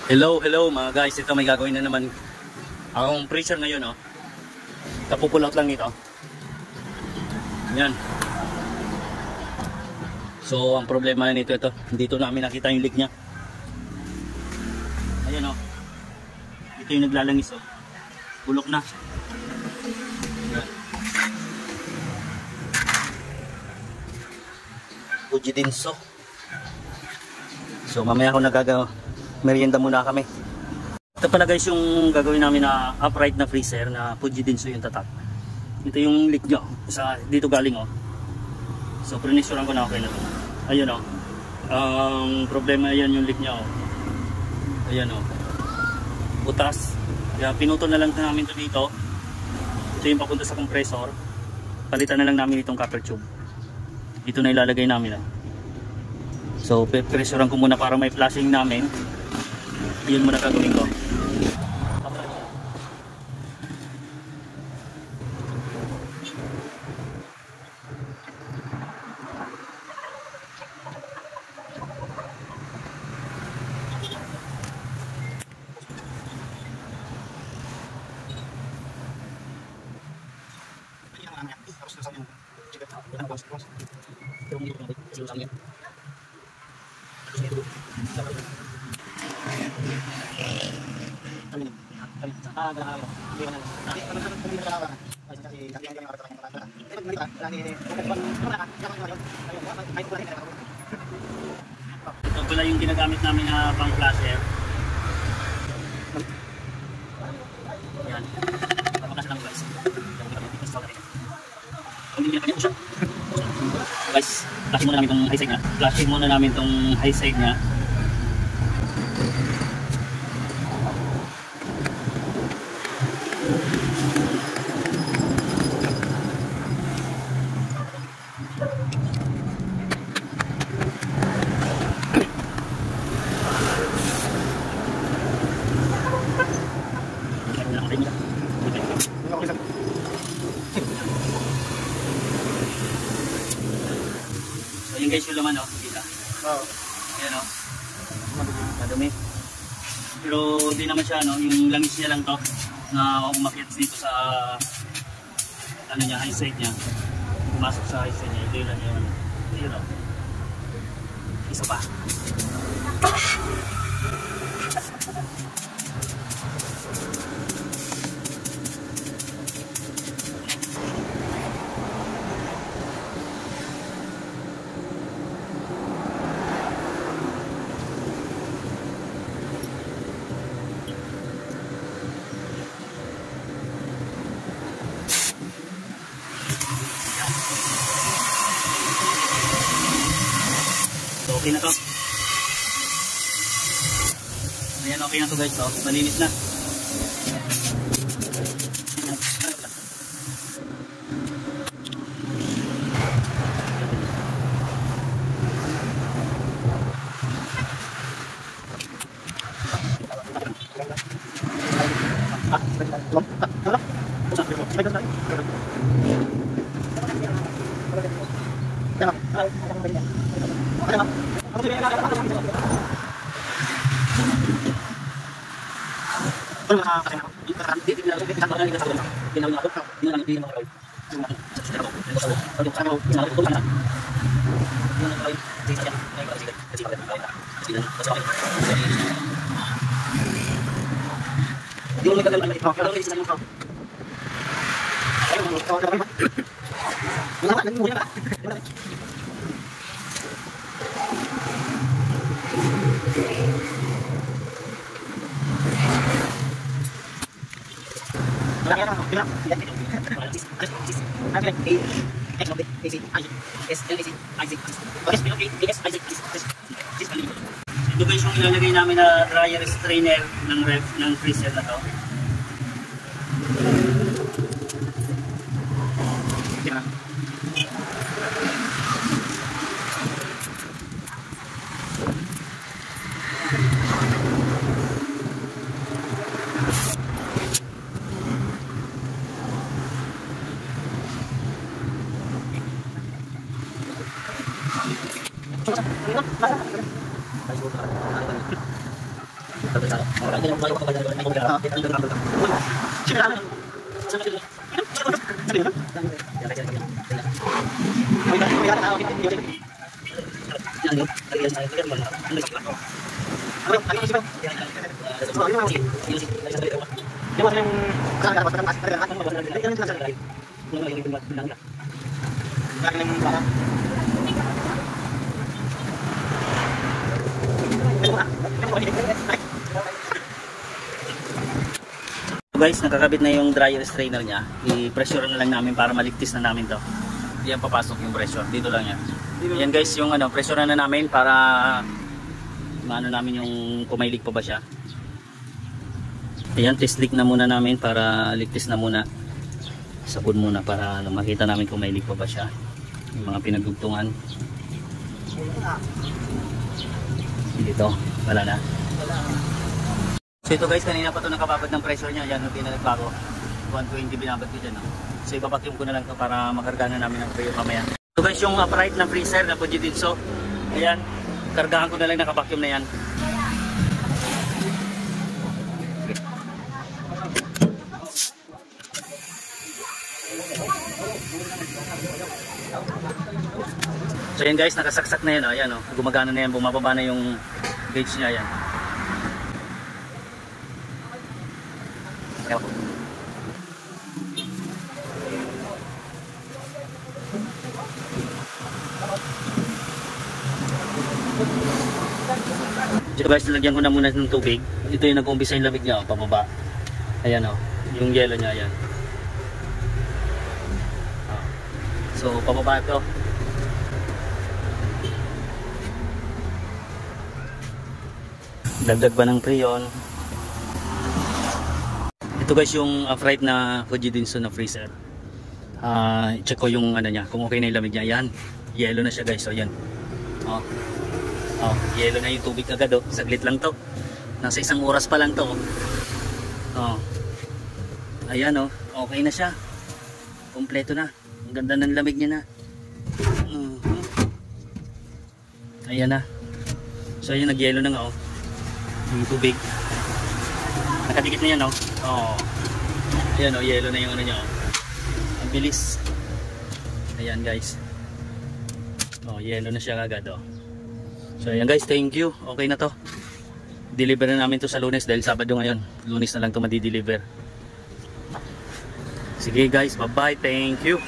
Hello, hello mga guys. Ito may gagawin na naman akong pressure ngayon, oh. Kapupull out lang nito. Yan. So, ang problema nito ito. Dito namin nakita yung leak niya. Ayan, oh. Ito yung naglalangis, oh. Bulok na. Yan. Fujidinso. So, mamaya ako nagagawa. Merienda muna kami. Ito pala guys yung gagawin namin na upright na freezer na Fujidinso yung tatak. Ito yung leak nyo. Dito galing, oh. So prinisturan ko na okay na ito. Ayun, oh. Ang problema yan yung leak nyo, oh. Ayan, oh. Butas. Kaya pinutol na lang namin ito dito. Ito yung papunta sa compressor. Palitan na lang namin itong copper tube. Ito na ilalagay namin, oh. So prinisturan ko muna para may flashing namin. Yun muna gagawin ko. Ito pala yung ginagamit namin na pang flasher. Yan. Papakas lang guys. Guys, flashin muna namin itong high side niya. Flashin muna namin itong high side niya. So yun guys yung laman, oh, kita. Oo. Ayan, oh. Madumi. Pero di naman siya, no, yung langis niya lang to na umakyat dito sa ano niya, high side niya. Pumasok sa high side niya. Ito yun lang yun. Ayun, oh. Isa pa. So, okay na to. Ayan, okay na to guys. So, malinis na. Ito guys yung ilalagay namin na dryer strainer ng freezer na to. Guys, nakakabit na yung dryer strainer niya. I-pressure na lang namin para maligtis na namin to. Diyan papasok yung pressure. Dito lang yan. Yan guys, yung pressure na namin para maano namin yung kumailig pa ba siya. Ayan, test leak na muna namin para ligtis na muna. Sabon muna para makita namin kung mailig pa ba siya. Yung mga pinagdugtungan. Dito, wala na. So ito guys, kanina pa ito nakababad ng pressure niya. Yan, yung pinagbago. 120 binabad ko dyan. So ipapakyum ko na lang ito para makarga na namin ng prayer mamaya. So guys, yung upright na freezer na Fujitsu. Ayan, kargahan ko na lang, nakapakyum na yan. So yan guys, nakasaksak na yan. Ayan, gumagana na yan, bumababa na yung gauge niya. Ayan. Dito guys, nilagyan ko na muna ng tubig. Ito yung nag-umpisa yung lamig niya, pababa. Ayan yung yellow niya, ayan. So pababa ito. Dagdag pa ng preyon. Ito guys yung upright na Fujitsu na freezer. Check ko yung niya, kung okay na yung lamig niya. Ayan, yellow na siya guys. So ayan. Yellow na yung tubig agad. Saglit lang to. Nasa 1 oras pa lang to. Ayan okay na siya. Kompleto na. Ang ganda ng lamig niya na. Ayan na. So ayan, nag-yellow na nga yung tubig. Nakadikit na yan Ayan yellow na yung niya Ang bilis. Ayan guys. Yellow na siya agad So ayan guys, thank you. Okay na to. Deliver na namin to sa Lunes dahil Sabado ngayon. Lunes na lang to madi-deliver. Sige guys, bye bye. Thank you.